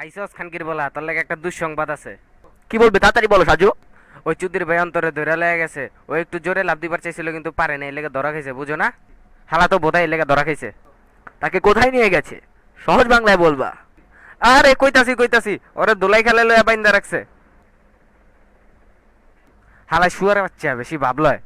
আইসস খানকির বলা তোর লাগে একটা দুঃসংবাদ আছে। কি বলবে তাড়াতাড়ি বলো সাজু। ওই চুদির ভাই অন্তরে ধরে লেগে গেছে। ও একটু জোরে লাফ দিবার চাইছিল কিন্তু পারে না, এই লেগে ধরা খাইছে, বুঝো না? হালা তো বোধহয় এই লেগে ধরা খাইছে। তাকে কোথায় নিয়ে গেছে? সহজ বাংলায় বলবা। আরে কইতাছি কইতাছি, ওরে দোলাই খেলে লয়া বাইন্দা রাখছে। হালা শুয়ারে বাচ্চা বেশি ভাবলয়।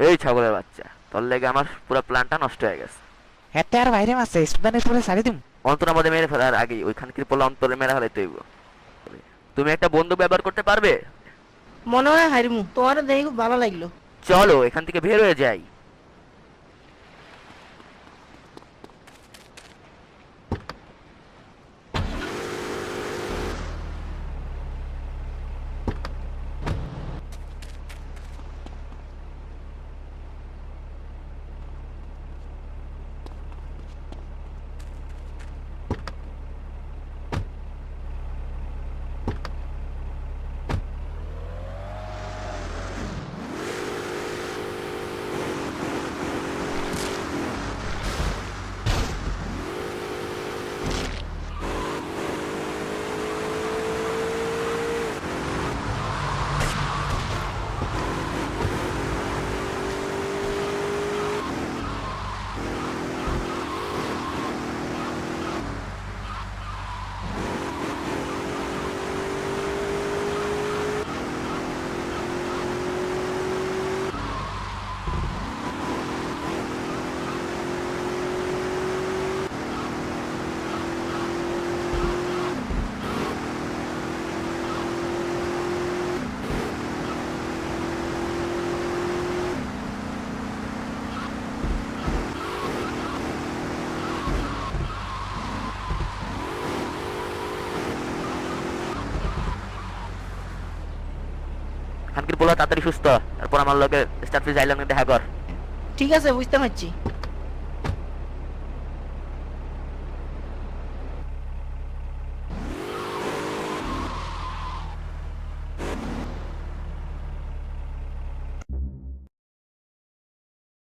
এই ছাগলের বাচ্চা, তোর লেগে আমার পুরো প্ল্যানটা নষ্ট হয়ে গেছে। হেতে আর বাইরে মারছে স্টুডেন্টের পরে সারি দিম। অন্তর আমাদের মেরে ফেলার আগেই ওইখান কি পড়লে অন্তরে মেরে ফেলাইতে হইব। তুমি একটা বন্দুক ব্যবহার করতে পারবে? মনে হয় হারিমু, তোমার দেখে খুব ভালো লাগলো। চলো এখান থেকে বের হয়ে যাই। খানকির পোলা তাড়াতাড়ি সুস্থ, তারপর আমার লগে স্টার ফিজ আইল্যান্ডে দেখা কর। ঠিক আছে, বুঝতে পারছি।